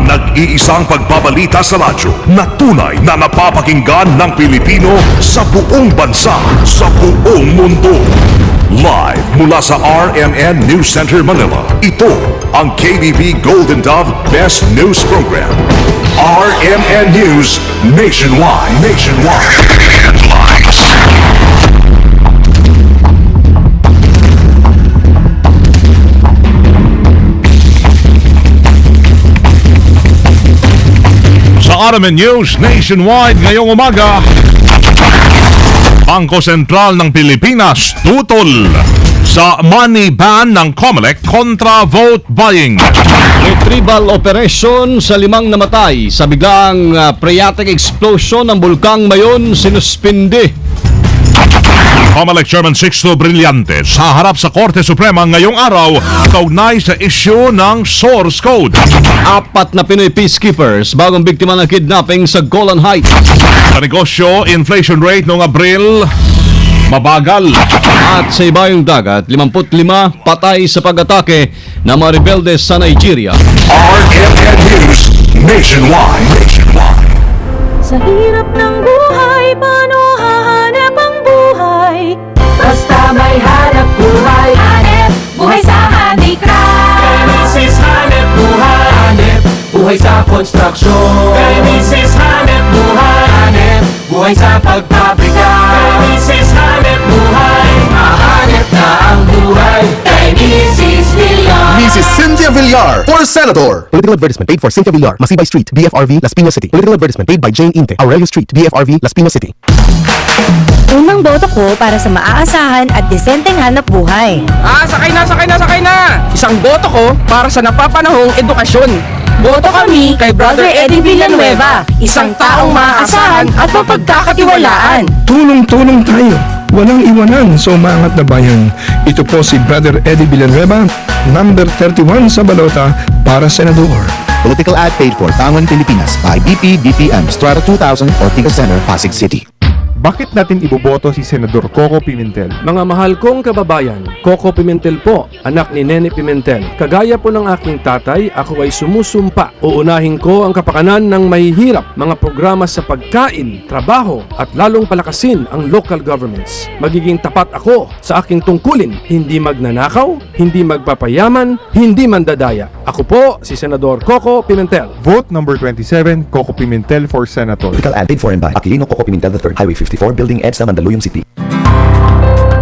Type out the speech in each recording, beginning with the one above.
Ang nag-iisang pagbabalita sa radyo na tunay na napapakinggan ng Pilipino sa buong bansa, sa buong mundo. Live mula sa RMN News Center Manila, ito ang KBB Golden Dove Best News Program. RMN News Nationwide. Headlines. Sa RMN News Nationwide ngayong umaga, Bangko Sentral ng Pilipinas tutol sa money ban ng COMELEC kontra vote buying. Retrieval operation sa 5 namatay sa biglang phreatic explosion ng Bulkang Mayon sinuspindi. COMELEC Chairman Sixto Brillantes sa harap sa Korte Suprema ngayong araw kaugnay sa issue ng source code. 4 na Pinoy peacekeepers bagong biktima ng kidnapping sa Golan Heights. Sa negosyo, inflation rate noong Abril mabagal. At sa ibayong dagat, 55 patay sa pag-atake ng mga rebelde sa Nigeria. RMN News Nationwide. Sa hirap ng buhay, paano hahanap ang buhay? Basta may hanap buhay. Hanep buhay sa handicraft. Kay Mrs. Hanep buhay. Hanep buhay sa konstruksyon. Kay Mrs. Hanep buhay. Hanep buhay sa pagpabrika. Kay Mrs. Hanep buhay. Mahanep na ang buhay. Kay Mrs. Villar. Mrs. Cynthia Villar for Senator. Political advertisement paid for Cynthia Villar, Masibay Street, BFRV, Las Piñas City. Political advertisement paid by Jane Inte, Aurelio Street, BFRV, Las Piñas City. Unang boto ko para sa maaasahan at disenteng hanap buhay. Sakay na! Isang boto ko para sa napapanahong edukasyon. Boto kami kay Brother Eddie Villanueva, isang taong maaasahan at mapagkakatiwalaan. Tulong-tulong tayo. Walang iwanan sa umangat na bayan. Ito po si Brother Eddie Villanueva, number 31 sa balota para senador. Political ad paid for Tangon, Pilipinas by BP, BPM, Strata 2000, Ortigas Center, Pasig City. Bakit natin iboboto si Senador Coco Pimentel? Mga mahal kong kababayan, Coco Pimentel po, anak ni Nene Pimentel. Kagaya po ng aking tatay, ako ay sumusumpa. Uunahin ko ang kapakanan ng mahihirap, mga programa sa pagkain, trabaho, at lalong palakasin ang local governments. Magiging tapat ako sa aking tungkulin, hindi magnanakaw, hindi magpapayaman, hindi mandadaya. Ako po si Senador Coco Pimentel. Vote number 27, Coco Pimentel for Senator. Political ad paid for and by Aquilino Coco Pimentel III, Highway 54, Building EDSA, Mandaluyong City.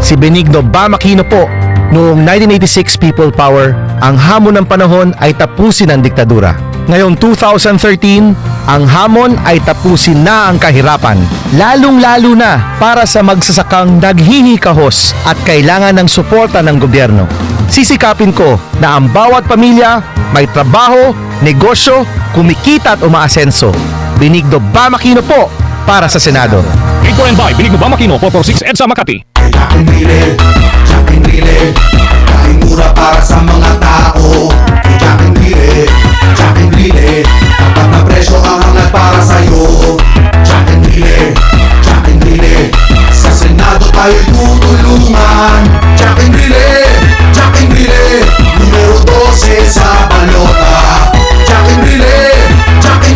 Si Benigno Bamakino po. Noong 1986 People Power, ang hamon ng panahon ay tapusin ang diktadura. Ngayong 2013, ang hamon ay tapusin na ang kahirapan. Lalong-lalo na para sa magsasakang naghihikahos at kailangan ng suporta ng gobyerno. Sisikapin ko na ang bawat pamilya may trabaho, negosyo, kumikita at umaasenso. Benigno Bamakino po para sa Senado. Ito and by Benigno Bamakino, 446 EDSA Makati. Jack and Rile, kain mura para sa mga tao. Jack and Rile, tapat na presyo ang hangat para sa'yo. Jack and Rile, sa Senado tayo'y tutulungan. Jack and Rile, numero 12 sa balota. Jack and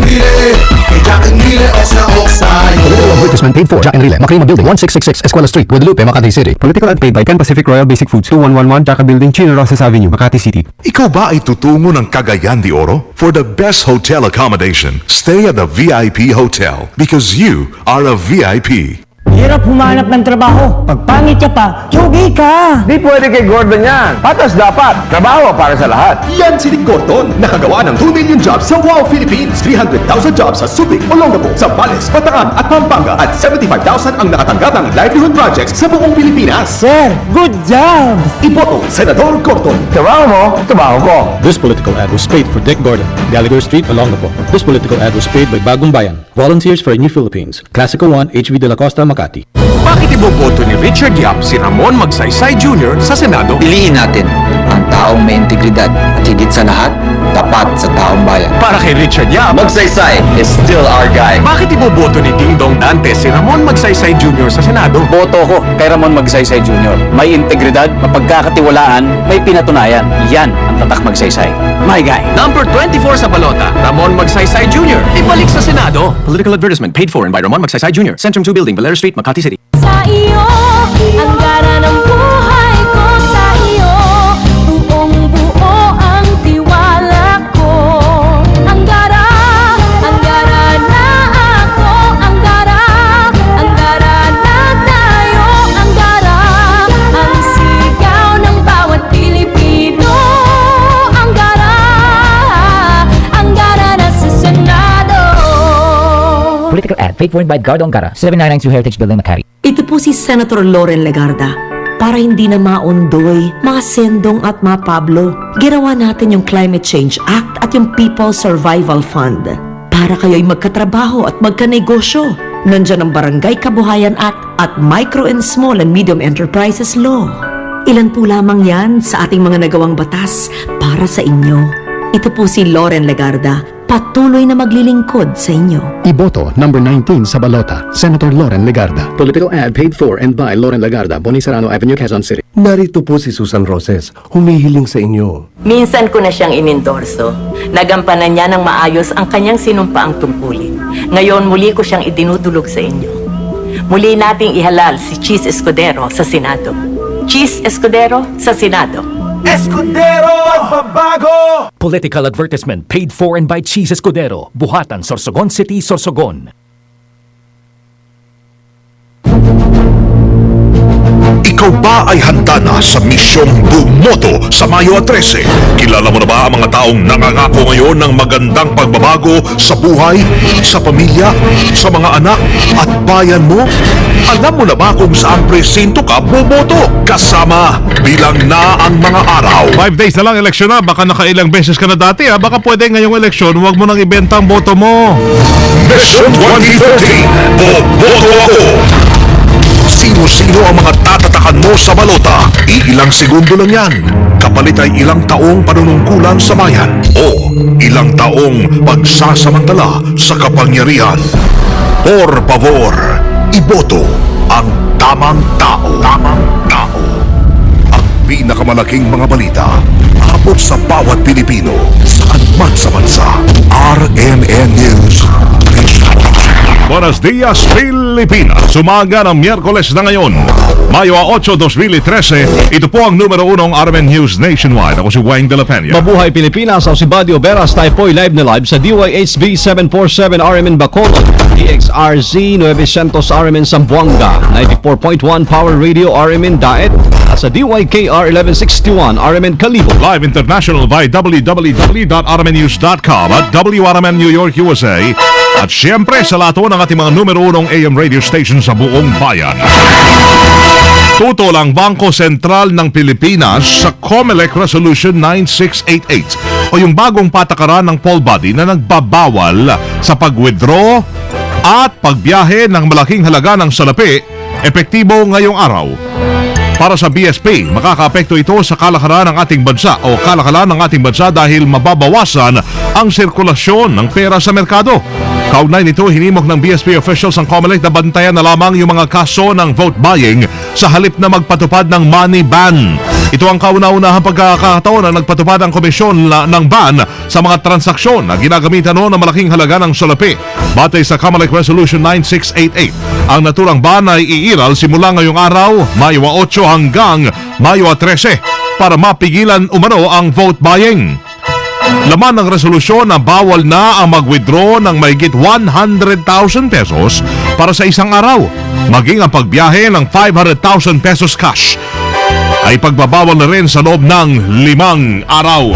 Rile, kay Jack and Rile, ox na ox tayo. Political advertisement paid for Jack and Rile, Macrima Building, 1666 Escuela Street, Guadalupe, Makati City. Political ad paid by Pan Pacific Royal Basic Foods, 2111 Jaca Building, Chino Rosas Avenue, Makati City. Ikaw ba ay tutungo ng Cagayan de Oro? For the best hotel accommodation, stay at the VIP Hotel because you are a VIP. Hirap humanap ng trabaho. Pag pangit ka pa, tsugi ka. Di pwede kay Gordon yan. Patas dapat. Trabaho para sa lahat. Yan si Nick Gordon, nakagawa ng 2 million jobs sa WOW Philippines, 300,000 jobs sa Subic, Olongapo, Zambales, Batangan at Pampanga at 75,000 ang nakatanggap ng livelihood projects sa buong Pilipinas. Sir, good job. Iboto, Senador Gordon. Trabaho mo, trabaho ko. This political ad was paid for Dick Gordon, Gallagher Street, Olongapo. This political ad was paid by Bagong Bayan, Volunteers for a New Philippines, Classical 1, HV de la Costa, Makati. Bakit iboboto ni Richard Yap si Ramon Magsaysay Jr. sa Senado? Piliin natin ang taong may integridad at higit sa lahat, tapat sa taong bayan. Para kay Richard Yap, Magsaysay is still our guy. bakit iboboto ni Ding Dong Dantes si Ramon Magsaysay Jr. sa Senado? Boto ko kay Ramon Magsaysay Jr. May integridad, mapagkakatiwalaan, may pinatunayan. Yan ang tatak Magsaysay. my guy. Number 24 sa balota, Ramon Magsaysay Jr. Ibalik sa Senado. Political advertisement paid for by Ramon Magsaysay Jr. Centrum 2 Building, Valera Street, Makati City. Sa iyo, ang gara ng buhay ko sa iyo. Buong buo ang tiwala ko. Ang gara na ako. Ang gara na tayo. Ang gara, ang sigaw ng bawat Pilipino. Ang gara na sa Senado. Political ad paid for by Gardo Angara, 7992 Heritage Building, Makati. Ito po si Senator Loren Legarda. Para hindi na maundoy, mga Sendong at mga Pablo, ginawa natin yung Climate Change Act at yung People Survival Fund. Para kayo'y magkatrabaho at magkanegosyo. Nandyan ang Barangay Kabuhayan Act at Micro and Small and Medium Enterprises Law. Ilan po lamang yan sa ating mga nagawang batas para sa inyo. Ito po si Loren Legarda, patuloy na maglilingkod sa inyo. Iboto number 19 sa balota, Senator Loren Legarda. Political ad paid for and by Loren Legarda, Boni Serrano Avenue, Quezon City. Narito po si Susan Roses, humihiling sa inyo. Minsan ko na siyang inendorso. Nagampanan niya ng maayos ang kanyang sinumpaang tungkulin. Ngayon muli ko siyang idinudulog sa inyo. Muli nating ihalal si Cheese Escudero sa Senado. Cheese Escudero sa Senado. Escudero! Pagbabago! Political advertisement paid for and by Cheese Escudero, Buhatan, Sorsogon City, Sorsogon. Ikaw ba ay handa na sa misyong bumoto sa Mayo 13? Kilala mo na ba ang mga taong nangangako ngayon ng magandang pagbabago sa buhay, sa pamilya, sa mga anak at bayan mo? Alam mo na ba kung saan presinto ka bumoto? Kasama bilang na ang mga araw. 5 days na lang eleksyon na, baka nakailang beses ka na dati ha. Baka pwede ngayong eleksyon, huwag mo nang ibenta ang boto mo. Mission 2013, boboto ako! Sino-sino ang mga tatatakan mo sa balota? Ilang segundo lang yan. Kapalit ay ilang taong panunungkulan sa bayan o ilang taong pagsasamantala sa kapangyarihan. Por favor, iboto ang tamang tao. Tamang tao. Ang pinakamalaking mga balita abot sa bawat Pilipino saan man sa bansa. RMN News. Buenos Dias, Pilipinas. Umaga ng Miyerkules na ngayon, Mayo 8, 2013. Ito po ang numero 1 RMN News Nationwide. Ako si Wayne De La Peña. Mabuhay Pilipinas, ako si Badio Beras. Tayo po'y live na live sa DYHB 747 RMN Bacolod, DXRZ 900 RMN Zamboanga, 94.1 Power Radio RMN Daet, at sa DYKR 1161 RMN Kalibo. Live international via www.rmnews.com at WRMN New York, USA. At siyempre sa lato ng ating mga numero 1 AM radio station sa buong bayan. Tutol ang Bangko Sentral ng Pilipinas sa COMELEC Resolution 9688 o yung bagong patakaran ng poll body na nagbabawal sa pag-withdraw at pagbiyahe ng malaking halaga ng salapi epektibo ngayong araw. Para sa BSP, makakaapekto ito sa kalakaran ng ating bansa o kalakalan ng ating bansa dahil mababawasan ang sirkulasyon ng pera sa merkado. Kaugnay nito, hinimok ng BSP officials ang COMELEC na bantayan na lamang yung mga kaso ng vote buying sa halip na magpatupad ng money ban. Ito ang kauna-unahang pagkakataon na nagpatupad ang komisyon ng ban sa mga transaksyon na ginagamitan noon ng malaking halaga ng salapi. Batay sa COMELEC Resolution 9688, ang naturang ban ay iiral simula ngayong araw, Mayo 8 hanggang Mayo 13 para mapigilan umano ang vote buying. Laman ng resolusyon na bawal na ang mag-withdraw ng mahigit 100,000 pesos para sa isang araw, maging ang pagbiyahe ng 500,000 pesos cash ay pagbabawal na rin sa loob ng 5 araw.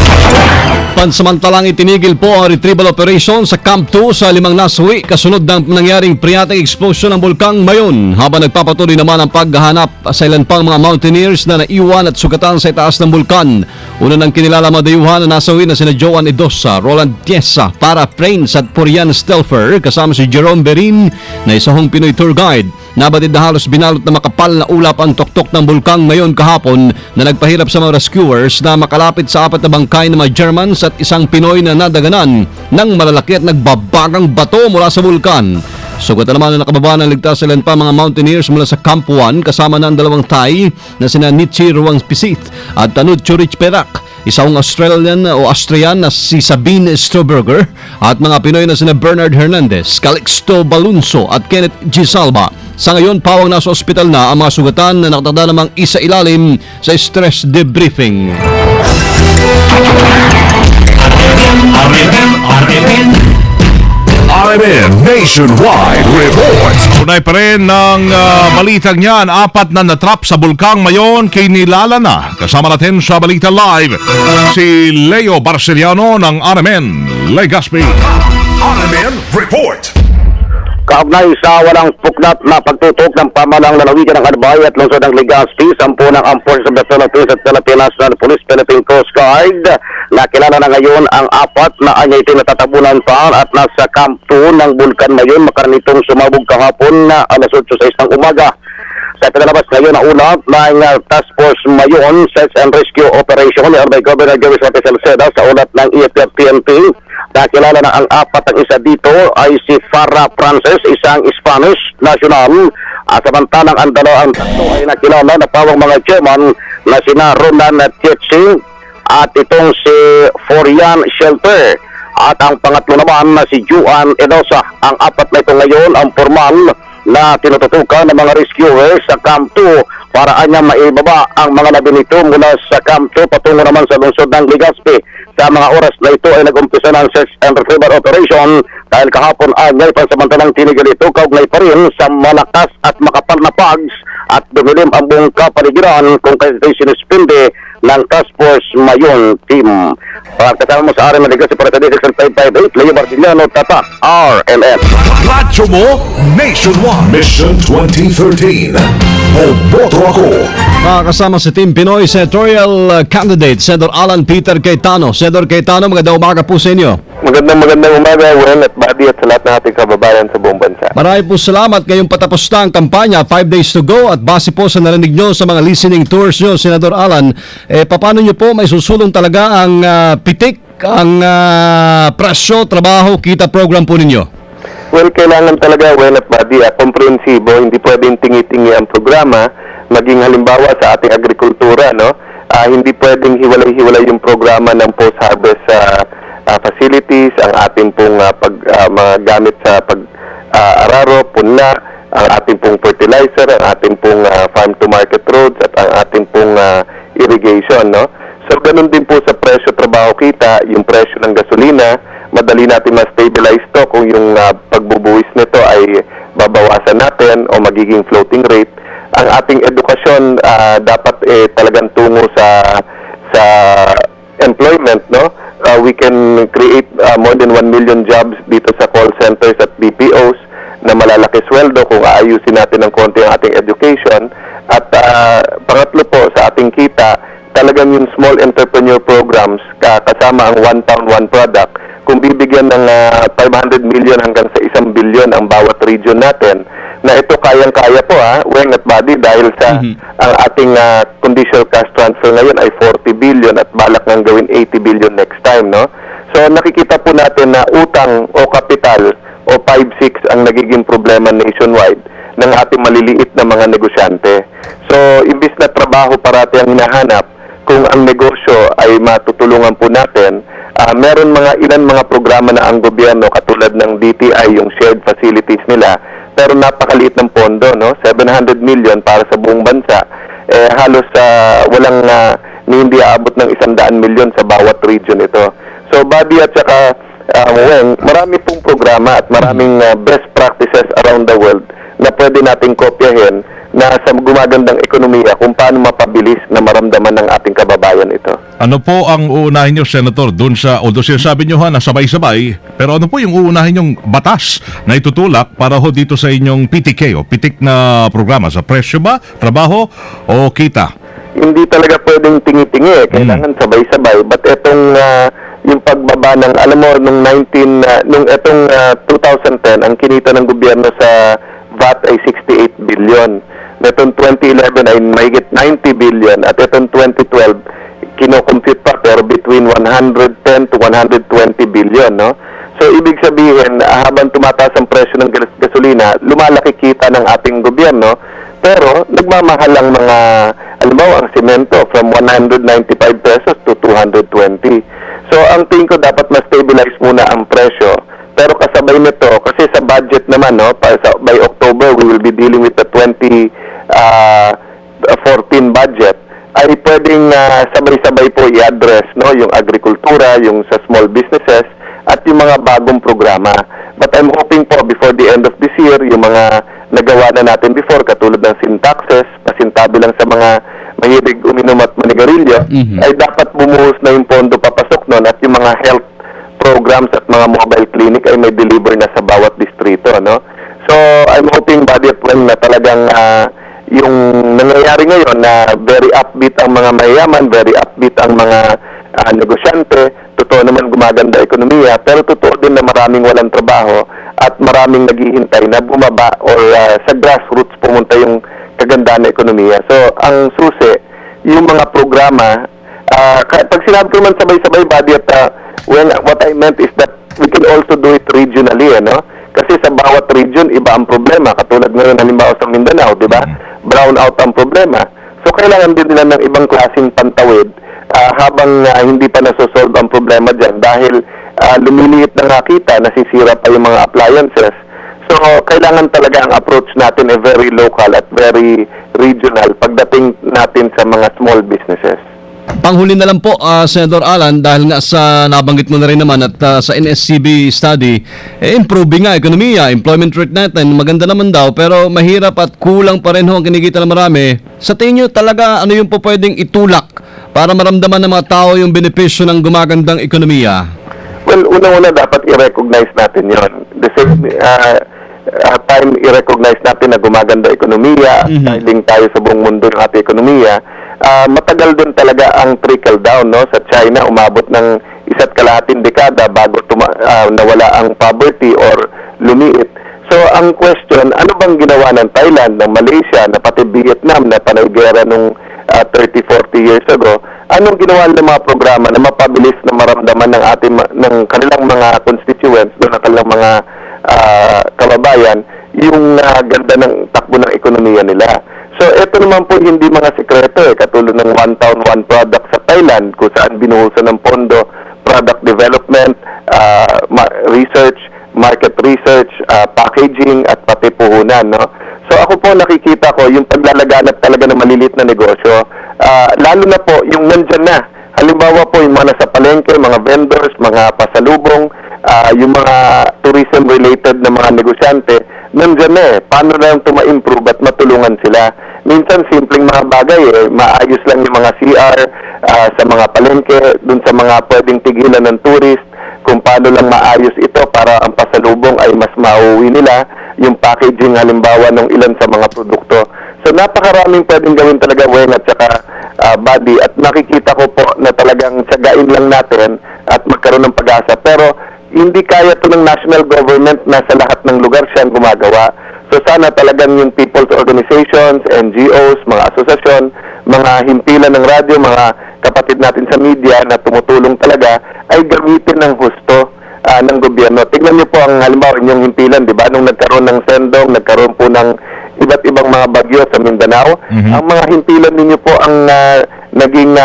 Pansamantalang itinigil po ang retrieval operation sa Camp 2 sa 5 nasawi kasunod ng nangyaring phreatic explosion ng Bulkang Mayon, habang nagpapatuloy naman ang paghahanap sa ilan pang mga mountaineers na naiwan at sugatan sa itaas ng bulkan. Una ng kinilala madayuhan na nasawi na sina Joan Edosa, Roland Tiesa, Para Prains at Purian Stelfer kasama si Jerome Berin na isang Pinoy tour guide. Nabatid na halos binalot na makapal na ulap ang tuktok ng Bulkang Mayon kahapon na nagpahirap sa mga rescuers na makalapit sa 4 na bangkay ng mga Germans at isang Pinoy na nadaganan ng malalaki at nagbabagang bato mula sa bulkan. Sugatan naman na nakababa ng ligtas ilan pa mga mountaineers mula sa Camp 1 kasama ng 2 Thai na sina Nichi Ruang Pisit at Tanud Churich Perak. isang Austrian na si Sabine Stroberger at mga Pinoy na sina Bernard Hernandez, Calixto Balunso at Kenneth G. Salva. Sa ngayon, pawang nasa ospital na ang mga sugatan na nakatada namang isa ilalim sa stress debriefing. RMN Nationwide Report. Tunay pa rin ng balitang yan, 4 na natrap sa Bulkang Mayon, kinilala na. Kasama natin sa Balita Live, si Leo Barceliano ng RMN Legazpi. RMN Report. Kaugnay sa walang puklat na pagtutok ng pamalang lalawigan ng Albay at lungsod ng Legazpi, 10 ng Armed Forces of the Philippines at Philippine National Police, Philippine Coast Guard, nakilala na ngayon ang 4 na anyay tinatatabunan pa at nasa Camp 2 ng Bulkan Mayon makaran itong sumabog kahapon na alas 8:06 ng umaga. Sa pinalabas ngayon na ulat ng Task Force Mayon Search and Rescue Operation ni Albay Governor Joey Suarez Salceda sa ulat ng EFF-PNP, nakilala na ang 4. Ang isa dito ay si Farah Frances, isang Spanish national. Samantalang ang dalawang tatlo ay nakilala na pawang mga German na sina Ronan Tietze at itong si Florian Shelter. At ang pangatlo naman na si Juan Enosa. Ang 4 na ito ngayon ang formal na tinututukan ng mga rescuers sa Camp 2 para anyang maibaba ang mga labi nito mula sa Camp 2 patungo naman sa lungsod ng Legazpi. Sa mga oras na ito ay nag-umpisa ng search and retrieval operation dahil kahapon anyay pansamantalang tinigil ito kaugnay pa rin sa malakas at makapal na fogs at dumilim ang buong kapaligiran kung kaya ito'y sinuspinde ng Task Force Mayon Team. Kasama mo sa RMN Legazpi para sa District 558, Leo Barceliano, Tatak, RMN. Radyo mo Nationwide. Mission 2013. Boboto ako. Kasama si Team Pinoy Senatorial Candidate, Senator Alan Peter Cayetano. Senator Cayetano, magandang umaga po sa inyo. Magandang umaga, Wen at Buddy at sa lahat ng ating kababayan sa buong bansa. Marami po salamat. Ngayong patapos na ang kampanya, 5 days to go at base po sa narinig nyo sa mga listening tours nyo, Senator Alan, paano nyo po may susulong talaga ang pitik, ang presyo, trabaho, kita program po ninyo? Well, kailangan talaga, Wen at Buddy, komprehensibo, hindi pwedeng tingi-tingi ang programa, maging halimbawa sa ating agrikultura, no? Hindi pwedeng hiwalay-hiwalay yung programa ng post-harvest facilities, ang ating pong mga gamit sa pag-araro, punla, ang ating pong fertilizer, ang ating pong farm-to-market roads, at ang ating pong irrigation, no? So, ganun din po sa presyo trabaho kita, yung presyo ng gasolina, madali natin ma-stabilize to kung yung pagbubuwis nito ay babawasan natin o magiging floating rate. Ang ating edukasyon dapat talagang tungo sa employment, no? We can create more than 1 million jobs dito sa call centers at BPOs na malalaki sweldo kung aayusin natin ng konti ang ating education. At pangatlo po sa ating kita, talagang yung small entrepreneur programs kasama ang One Town, One Product. Kung bibigyan ng 500 million hanggang sa 1 billion ang bawat region natin, na ito kayang-kaya po Weng at Buddy, dahil sa ang ating conditional cash transfer ngayon ay 40 billion at balak ng gawin 80 billion next time, no? So nakikita po natin na utang o kapital o 5-6 ang nagiging problema nationwide ng ating maliliit na mga negosyante. So imbis na trabaho parati ang hinahanap, kung ang negosyo ay matutulungan po natin, meron ilan mga programa na ang gobyerno katulad ng DTI, yung shared facilities nila, pero napakaliit ng pondo, no? 700 million para sa buong bansa, halos walang hindi aabot ng 100 million sa bawat region ito. So Buddy at saka Weng, marami pong programa at maraming best practices around the world na pwede nating kopyahin na sa gumagandang ekonomiya kung paano mapabilis na maramdaman ng ating kababayan ito. Ano po ang uunahin nyo, Senator, doon sa, although sinasabi nyo na sabay-sabay, pero ano po yung uunahin yung batas na itutulak para ho dito sa inyong PTK o pitik na programa? Sa presyo ba, trabaho o kita? Hindi talaga pwedeng tingi-tingi, kailangan sabay-sabay. But itong yung pagbaba ng, alam mo, nung 2010, ang kinita ng gobyerno sa VAT ay 68 billion. Itong 2011 ay mahigit 90 billion at itong 2012 kinocompute pa pero between 110 to 120 billion, no? So ibig sabihin habang tumataas ang presyo ng gasolina, lumalaki kita ng ating gobyerno, Pero nagmamahal ang mga, halimbawa ang semento from 195 pesos to 220. So ang tingin ko dapat ma-stabilize muna ang presyo. Pero kasabay nito, kasi sa budget naman, no, by October we will be dealing with the 2014 budget, ay pwedeng sabay-sabay po i-address, no, yung agrikultura, yung sa small businesses, at yung mga bagong programa. But I'm hoping po before the end of this year, yung mga nagawa na natin before, katulad ng sin taxes, pasintabi lang sa mga mahilig uminom at manigarilyo, ay dapat bumuhos na yung pondo papasok nun at yung mga health programs at mga mobile clinic ay may deliver na sa bawat distrito, no? So, I'm hoping budget when na talagang yung nangyayari ngayon na very upbeat ang mga mayayaman, very upbeat ang mga negosyante, totoo naman gumaganda ekonomiya, pero totoo din na maraming walang trabaho at maraming naghihintay na bumaba or sa grassroots pumunta yung kagandaan ng ekonomiya. So, ang susi, yung mga programa, pag sinabi ko naman sabay-sabay budget, what I meant is that we can also do it regionally, no? Kasi sa bawat region, iba ang problema. Katulad ngayon, halimbawa sa Mindanao, di ba? Brown out ang problema. So, kailangan din nila ng ibang klaseng pantawid habang hindi pa nasosolve ang problema dyan dahil lumiliit na nga kita, nasisira pa yung mga appliances. So, kailangan talaga ang approach natin ay very local at very regional pagdating natin sa mga small businesses. Panghuli na lang po, Senator Alan, dahil nga sa nabanggit mo na rin naman at sa NSCB study, improving nga ekonomiya, employment rate natin, maganda naman daw, pero mahirap at kulang pa rin ho ang kinikita ng marami. Sa tingin nyo talaga, ano yung po pwedeng itulak para maramdaman ng mga tao yung benepisyo ng gumagandang ekonomiya? Well, unang-una dapat i-recognize natin yon. The same time i-recognize natin na gumaganda ekonomiya, styling tayo sa buong mundo ng ating ekonomiya. Matagal din talaga ang trickle down, no? Sa China, umabot ng 1.5 dekada bago nawala ang poverty or lumiit. So, ang question, ano bang ginawa ng Thailand, ng Malaysia, na pati Vietnam na panay gera nung 30-40 years ago? Anong ginawa ng mga programa na mapabilis na maramdaman ng kanilang mga constituents, ng kanilang mga kababayan, yung ganda ng takbo ng ekonomiya nila? So, ito naman po hindi mga sekreto, katulad ng One Town, One Product sa Thailand, kung saan binuhusan ng pondo, product development, research, market research, packaging, at pati puhunan, no? So, ako po nakikita ko yung paglalaganap talaga ng maliliit na negosyo, lalo na po yung nandyan na. Halimbawa po yung mga nasa palengke, mga vendors, mga pasalubong, yung mga tourism-related na mga negosyante, nandyan na paano na lang ma-improve at matulungan sila. Minsan, simpleng mga bagay, maayos lang yung mga CR sa mga palengke, dun sa mga pwedeng tigilan ng tourist, kung paano lang maayos ito para ang pasalubong ay mas mauwi nila, yung packaging halimbawa ng ilan sa mga produkto. So, napakaraming pwedeng gawin talaga, Weng, at saka Buddy, at nakikita ko po na talagang tsagain lang natin at magkaroon ng pag-asa. Pero, hindi kaya ito ng national government na sa lahat ng lugar siyang gumagawa. So sana talagang yung people's organizations, NGOs, mga asosasyon, mga himpilan ng radyo, mga kapatid natin sa media na tumutulong talaga ay gamitin ng husto ng gobyerno. Tingnan niyo po ang halimbawa yung himpilan, di ba? Nung nagkaroon ng Sendong, nagkaroon po ng iba't ibang mga bagyo sa Mindanao. Ang mga himpilan ninyo po ang naging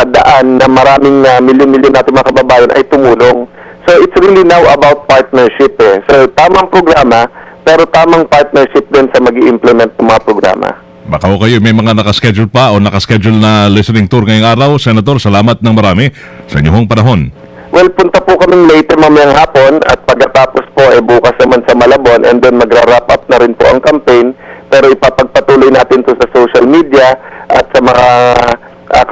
daan na maraming milyon-milyon natin mga kababayan ay tumulong. So, it's really now about partnership. So, tamang programa, pero tamang partnership din sa mag-i-implement ng mga programa. Baka ko kayo may mga nakaschedule pa o nakaschedule na listening tour ngayong araw. Senator, salamat ng marami sa inyong panahon. Well, punta po kaming later mamayang hapon at pagkatapos po, bukas naman sa Malabon and then mag-wrap up na rin po ang campaign. Pero ipapagpatuloy natin to sa social media at sa mga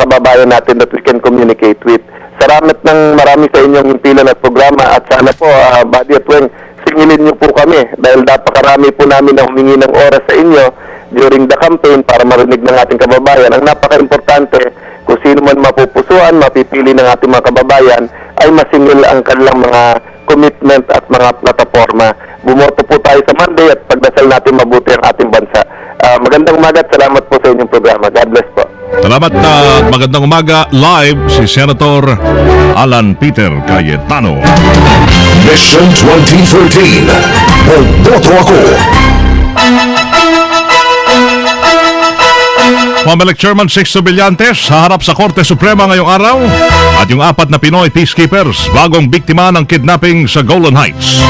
kababayan natin that we can communicate with. Salamat ng marami sa inyong himpilan at programa at sana po, Buddy at Weng, singilin niyo po kami dahil napakarami po namin na humingi ng oras sa inyo during the campaign para marinig ng ating kababayan. Ang napaka-importante, kung sino man mapupusuan, mapipili ng ating mga kababayan, ay masingil ang kanilang mga commitment at mga plataforma. Bumoto po tayo sa Monday at pagdasal natin mabuti ang ating bansa. Magandang umaga at salamat po sa inyong programa. God bless po. Salamat na magandang umaga. Live si Senator Alan Peter Cayetano. Mission 2013. Boboto ako. Comelec Chairman Sixto Villantes haharap sa Korte Suprema ngayong araw at yung 4 na Pinoy peacekeepers bagong biktima ng kidnapping sa Golan Heights.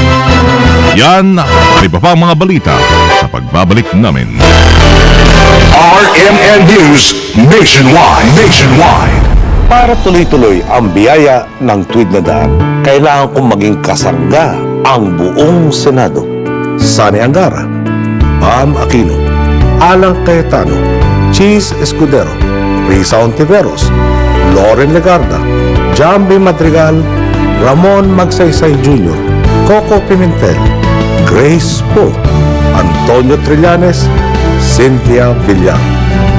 Yan at iba pang mga balita sa pagbabalik namin. RMN News Nationwide. Para tuloy-tuloy ang biyaya ng tuwid na daan, kailangan kong maging kasangga ang buong Senado. Sani Angara, Bam Aquino, Alang Cayetano, Cheese Escudero, Risa Ontiveros, Loren Legarda, Jambi Madrigal, Ramon Magsaysay Jr., Coco Pimentel, Grace Poe, Antonio Trillanes, Cynthia Villar.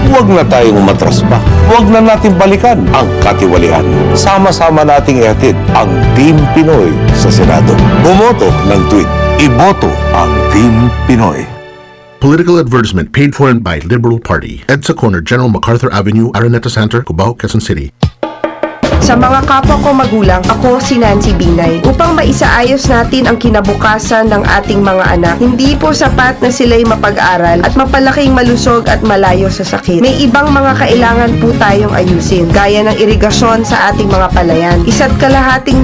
Huwag na tayong umatras pa. Huwag na natin balikan ang katiwalian. Sama-sama nating ihatid ang Team Pinoy sa Senado. Bumoto ng tweet. Iboto ang Team Pinoy. Political advertisement paid for by Liberal Party. EDSA Corner, General MacArthur Avenue, Araneta Center, Cubao, Quezon City. Sa mga kapwa ko magulang, ako si Nancy Binay. Upang maisaayos natin ang kinabukasan ng ating mga anak, hindi po sapat na sila'y mapag-aral at mapalaking malusog at malayo sa sakit. May ibang mga kailangan po tayong ayusin, gaya ng irigasyon sa ating mga palayan. 1.5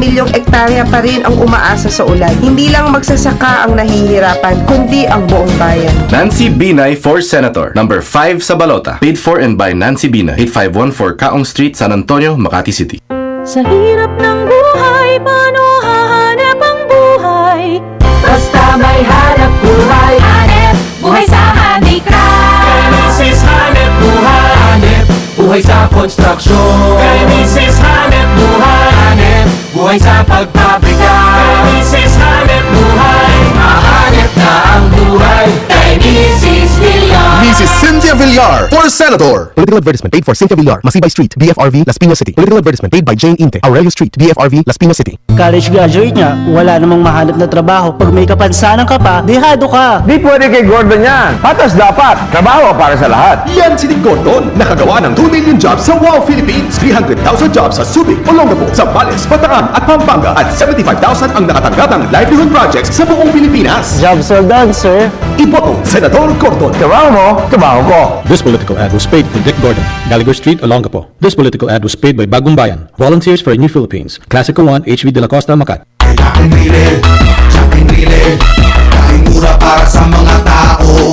milyong ektarya pa rin ang umaasa sa ulan. Hindi lang magsasaka ang nahihirapan, kundi ang buong bayan. Nancy Binay for Senator, number 5 sa Balota. Paid for and by Nancy Binay, 8514 Kaong Street, San Antonio, Makati City. Sa hirap ng buhay, paano hahanap ang buhay? Basta may hanap buhay. Hanep, buhay sa handicraft. Kay Mrs. Hanep buhay. Hanep, buhay sa konstruksyon. Kay Mrs. Hanep buhay. Hanep, buhay sa pagpabrika. Kay Mrs. Hanep buhay. Mahanep na ang buhay. Kay Mrs. Villar. Mrs. Cynthia Villar for Senator. Political advertisement paid for Cynthia Villar, Masibay Street, BFRV, Las Piñas City. Political advertisement paid by Jane Inte, Aurelio Street, BFRV, Las Piñas City. College graduate niya, wala namang mahanap na trabaho. Pag may kapansanan ka pa, dehado ka. Di pwede kay Gordon yan. Patas dapat. Trabaho para sa lahat. Yan si Nick Gordon. Nakagawa ng 2 million jobs sa WOW Philippines. 300,000 jobs sa Subic, Olongapo, Zambales, Bataan at Pampanga. At 75,000 ang nakatanggap ng livelihood projects sa buong Pilipinas. Jobs are done, sir. Iboto, Senador Gordon. Trabaho mo, trabaho ko. This political ad was paid for Dick Gordon, Gallagher Street, Olongapo. This political ad was paid by Bagong Bayan, Volunteers for a New Philippines, Classical 1, HV de la Costa, Makati. Jack and Rile, kahit mura para sa mga tao.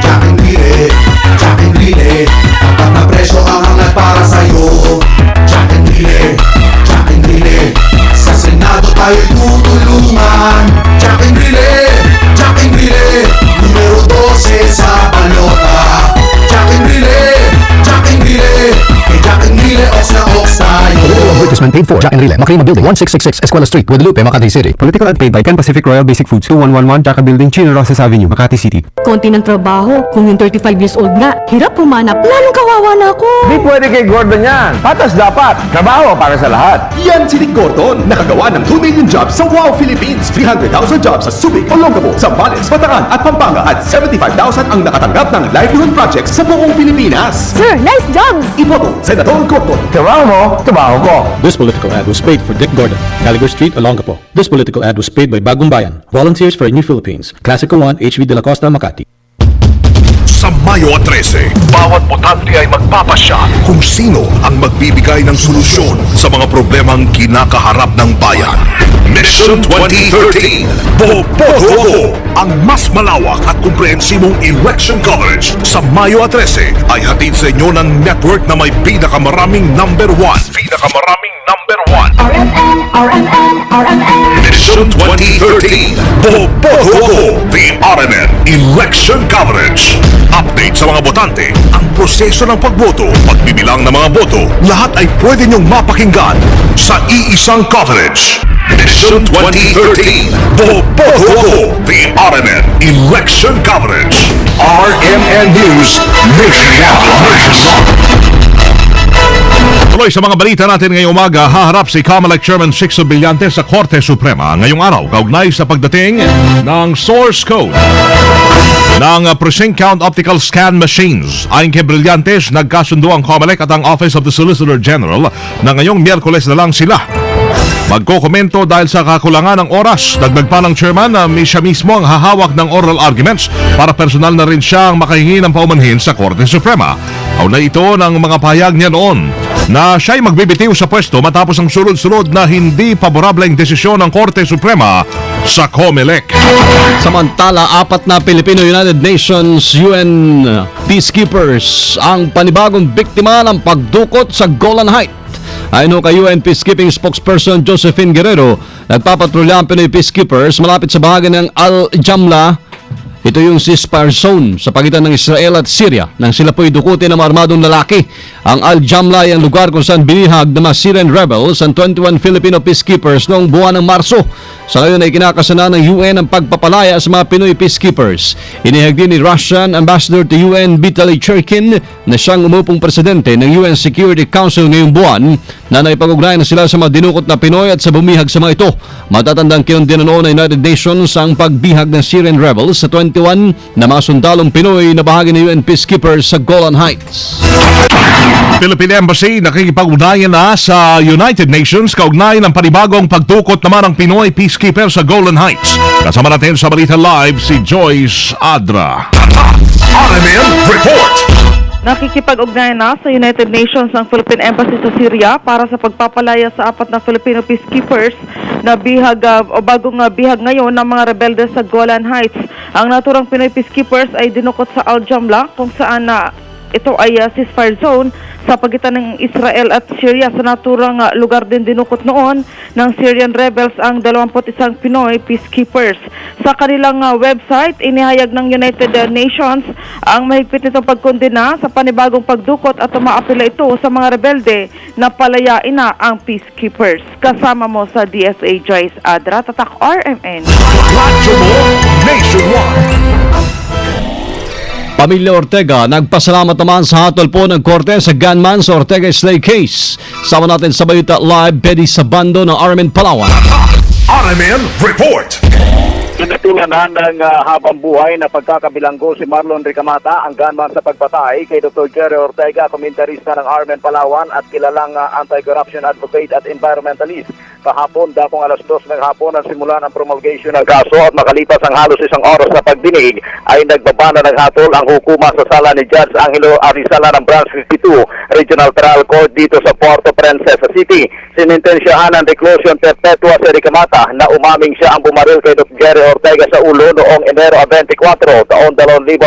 Jack and Rile, tapat na presyo ang hangat para sa'yo. Jack and Rile, sa Senado tayo'y tutulungan. Jack and Rile, numero 12 sa balota. Jack and Rile, kay Jack and Rile, ox na ox tayo. Advertisement paid for Jack and Rile, Macrima Building, 1666 Escuela Street, Guadalupe, Makati City. Political ad paid by Pan Pacific Royal Basic Foods, 2111 Jaca Building, Chino Rosas Avenue, Makati City. Konti ng trabaho, kung yung 35 years old nga, hirap pumanap, lalong kawawa na ako. Di pwede kay Gordon yan. Patas dapat. Trabaho para sa lahat. Yan si Nick Gordon. Nakagawa ng 2 million jobs sa WOW Philippines. 300,000 jobs sa Subic, Olongapo, Zambales, Bataan at Pampanga. At 75,000 ang nakatanggap ng livelihood projects sa buong Pilipinas. Sir, nice jobs! Iboto, Senador Gordon. Trabaho mo, trabaho ko. This political ad was paid for Dick Gordon, Gallagher Street, Olongapo. This political ad was paid by Bagong Bayan, Volunteers for a New Philippines, Classical 1, HV de la Costa, Makati. Sa Mayo 13, bawat botante ay magpapasya kung sino ang magbibigay ng solusyon sa mga problemang kinakaharap ng bayan. Mission 2013, Boboto Ako! Ang mas malawak at komprehensibong election coverage sa Mayo 13 ay hatid sa inyo ng network na may pinakamaraming number 1. RMN. Mission 2013, Boboto Ako! The RMN Election Coverage. Update sa mga botante, ang proseso ng pagboto, pagbibilang ng mga boto, lahat ay pwede niyong mapakinggan sa iisang coverage. Mission 2013, Boboto Ako! The RMN Election Coverage. RMN News Nationwide. Tuloy sa mga balita natin ngayong umaga, haharap si Comelec Chairman Sixto Villantes sa Korte Suprema ngayong araw kaugnay sa pagdating ng source code ng precinct count optical scan machines. Ayon kay Villantes, nagkasundo ang Comelec at ang Office of the Solicitor General na ngayong Miyerkules na lang sila magkokomento dahil sa kakulangan ng oras. Dagdag pa ng chairman na siya mismo ang hahawak ng oral arguments para personal na rin siyang makahingi ng paumanhin sa Korte Suprema. Kauna ito ng mga pahayag niya noon na siya'y magbibitiw sa pwesto matapos ang sunod-sunod na hindi paborableng desisyon ng Korte Suprema sa COMELEC. Samantala, 4 na Filipino United Nations UN peacekeepers ang panibagong biktima ng pagdukot sa Golan Heights. Ayon kay UN Peacekeeping Spokesperson Josephine Guerrero, nagpapatrolya ang Pinoy peacekeepers malapit sa bahagi ng Al-Jamla. Ito yung ceasefire zone sa pagitan ng Israel at Syria nang sila po'y dukutin ng mga armadong lalaki. Ang Al-Jamla ay ang lugar kung saan binihag ng mga Syrian rebels ang 21 Filipino peacekeepers noong buwan ng Marso. Sa ngayon ay kinakasana ng UN ang pagpapalaya sa mga Pinoy peacekeepers. Inihag din ni Russian Ambassador to UN Vitaly Cherkin na siyang umupong presidente ng UN Security Council ngayong buwan na naipag-ugnayan na sila sa mga dinukot na Pinoy at sa bumihag sa mga ito. Matatandang kinundina noon ng United Nations ang pagbihag ng Syrian rebels sa 21 na mga sundalong Pinoy na bahagi ng UN peacekeepers sa Golan Heights. Philippine Embassy nakikipag-ugnayan na sa United Nations kaugnay ng panibagong pagdukot naman ng Pinoy peacekeeper sa Golan Heights. Kasama natin sa Balita Live si Joyce Adra. RMN Report! Nakikipag-ugnayan na sa United Nations ang Philippine Embassy sa Syria para sa pagpapalaya sa 4 na Filipino peacekeepers na bihag o bagong bihag ngayon ng mga rebelde sa Golan Heights. Ang naturang Pinoy peacekeepers ay dinukot sa Al-Jamla kung saan ito ay ceasefire zone sa pagitan ng Israel at Syria. Sa naturang lugar din dinukot noon ng Syrian rebels ang 21 Pinoy peacekeepers. Sa kanilang website, inihayag ng United Nations ang mahigpit nitong pagkondena sa panibagong pagdukot at umaapela ito sa mga rebelde na palayain na ang peacekeepers. Kasama mo sa DSA Joyce Adra, Tatak RMN. Pamilya Ortega nagpasalamat naman sa hatol po ng korte sa gunman sa Ortega Slay case. Sama natin sa Balita Live, Betty Sabando ng RMN Palawan. RMN Report! Pinatulanan ng habang buhay na pagkakabilanggo si Marlon Ricamata, ang gunman sa pagpatay kay Dr. Jerry Ortega, komentarista ng RMN Palawan at kilalang anti-corruption advocate at environmentalist. Kahapon, dakong alas 2 ng hapon ang simulan ang promulgation ng kaso at makalipas ang halos 1 oras na pagdinig ay nagbabana ng hatol ang hukuma sa sala ni Judge Angelo Arizala ng Branch 52 Regional Trial Court dito sa Puerto Princesa City. Sinintensyahan ng reclusion perpetua si Ricamata na umaming siya ang bumaril kay Dr. Jerry Ortega sa ulo noong Enero 24, taon 2011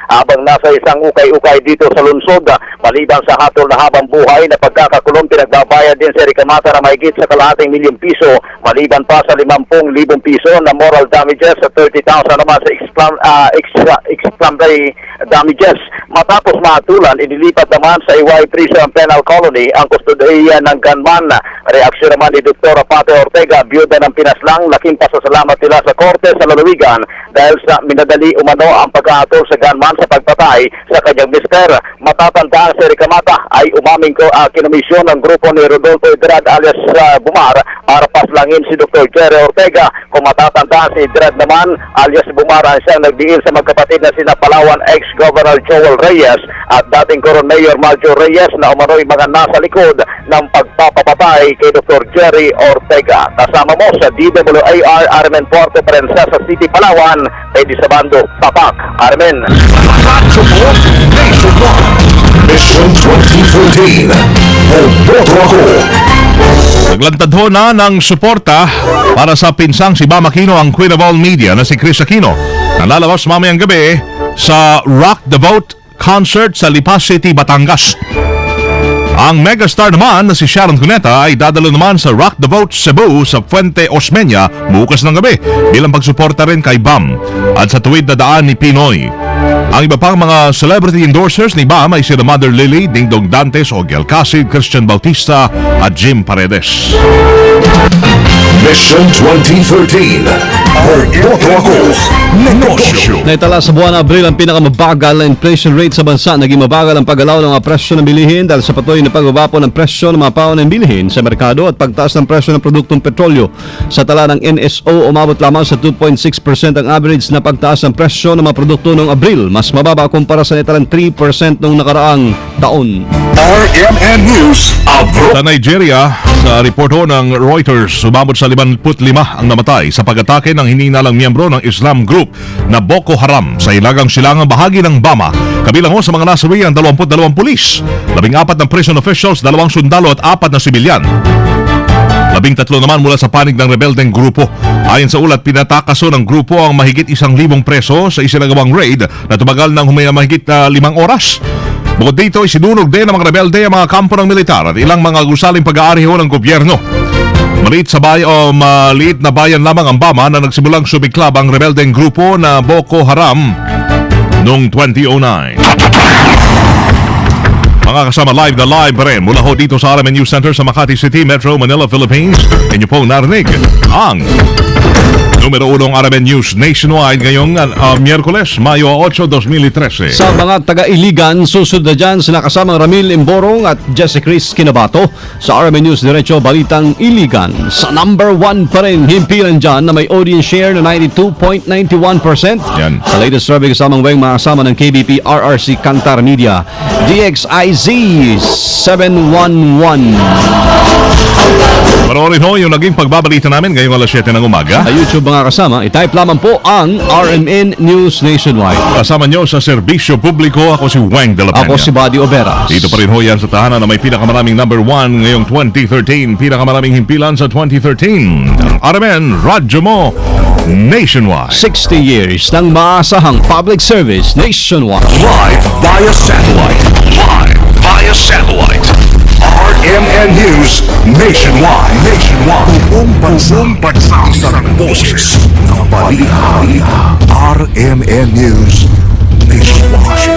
habang nasa isang ukay-ukay dito sa lungsod. Maliban sa hatol na habang buhay na pagkakakulong, pinagbabayad din si Ricamata na mahigit sa kalahating milyong piso, maliban pa sa 50,000 piso na moral damages sa 30,000 naman sa exemplary damages. Matapos mahatulan, inilipat naman sa Iway Prison Penal Colony ang kustodiya ng gunman. Reaksyon naman ni Dr. Pate Ortega, biyuda ng pinaslang, laking pasasalamat nila sa korte sa lalawigan dahil sa minadali umano ang pagkahatol sa gunman sa pagpatay sa kanyang mister. Matatandaan si Ricamata ay umaming kinomisyon ng grupo ni Rodolfo Edrad alias Bumar para paslangin si Dr. Jerry Ortega. Kung matatandaan si Edrad naman alias Bumar ang siyang nagdiin sa magkapatid na sina Palawan ex-Governor Joel Reyes at dating Coron Mayor Marjo Reyes na umano'y mga nasa likod ng pagpapapatay kay Dr. Jerry Ortega. Kasama mo sa DWAR RMN Puerto Princesa City, Palawan, Pwede sa Bando, Tapak, RMN. Mission 2014. Boboto ako. Naglantad ho na ng suporta para sa pinsang si Bam Aquino ang Queen of All Media na si Chris Aquino. Nalalabas mamayang gabi sa Rock the Vote concert sa Lipa City, Batangas. Ang megastar naman na si Sharon Cuneta ay dadalo naman sa Rock the Vote Cebu sa Fuente Osmeña bukas ng gabi bilang pagsuporta rin kay Bam at sa tuwid na daan ni Pinoy. Ang iba pang mga celebrity endorsers ni Bam ay sila Mother Lily, Dingdong Dantes, Ogie Alcacid, Christian Bautista at Jim Paredes. Mission 2013. Boboto ako. Negosyo. Naitala sa buwan ng Abril ang pinakamabagal na inflation rate sa bansa. Naging mabagal ang paggalaw ng mga presyo ng bilihin dahil sa patuloy na pagbaba po ng presyo ng mga paon ng bilihin sa merkado at pagtaas ng presyo ng produktong petrolyo. Sa tala ng NSO, umabot lamang sa 2.6% ang average na pagtaas ng presyo ng mga produkto noong Abril. Mas mababa kumpara sa naitalang 3% noong nakaraang taon. RMN News Abro. Sa Nigeria, sa reporto ng Reuters, sumabot sa 55 ang namatay sa pag-atake ng hininalang miyembro ng Islam group na Boko Haram sa ilagang silangang bahagi ng Bama. Kabilang ho sa mga nasawi ang 22 pulis, 14 ng prison officials, 2 sundalo at 4 na sibilyan. 13 naman mula sa panig ng rebeldeng grupo. Ayon sa ulat, pinatakaso ng grupo ang mahigit 1,000 preso sa isinagawang raid na tumagal ng mahigit 5 oras. Bukod dito, isinunog din ng mga rebelde ang mga kampo ng militar at ilang mga gusaling pag-aari ng gobyerno. Maliit na bayan lamang ang Bama na nagsimulang sumiklab ang rebeldeng grupo na Boko Haram noong 2009. Mga kasama, live na live pa rin mula ho dito sa RMN News Center sa Makati City, Metro Manila, Philippines. Inyo po narinig ang numero 1 RMN News nationwide ngayong Miyerkules, Mayo 8, 2013. Sa mga taga-Iligan, susunod na dyan sila kasamang Ramil Imborong at Jesse Chris Kinabato sa RMN News Diretso Balitang Iligan. Sa number 1 pa rin, himpilan dyan na may audience share na 92.91%. Yan. Sa latest survey kasamang weng mga kasama ng KBP RRC Kantar Media, DXIZ 711. Panoorin ho yung naging pagbabalita namin ngayong alas 7 ng umaga. Sa YouTube mga kasama, itype lamang po ang RMN News Nationwide. Kasama nyo sa serbisyo publiko, ako si Weng de la Peña. Ako si Buddy Oberas. Dito pa rin ho yan sa tahanan na may pinakamaraming number 1 ngayong 2013, pinakamaraming himpilan sa 2013. Ang RMN Radyo Mo Nationwide. 60 years ng maasahang public service nationwide. Live via satellite. Live via satellite. RMN News Nationwide. Buong bansang isang boses ng balita. RMN News Nationwide.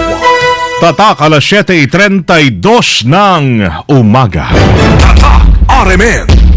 Tatak alas 7:32 ng umaga. Tatak RMN.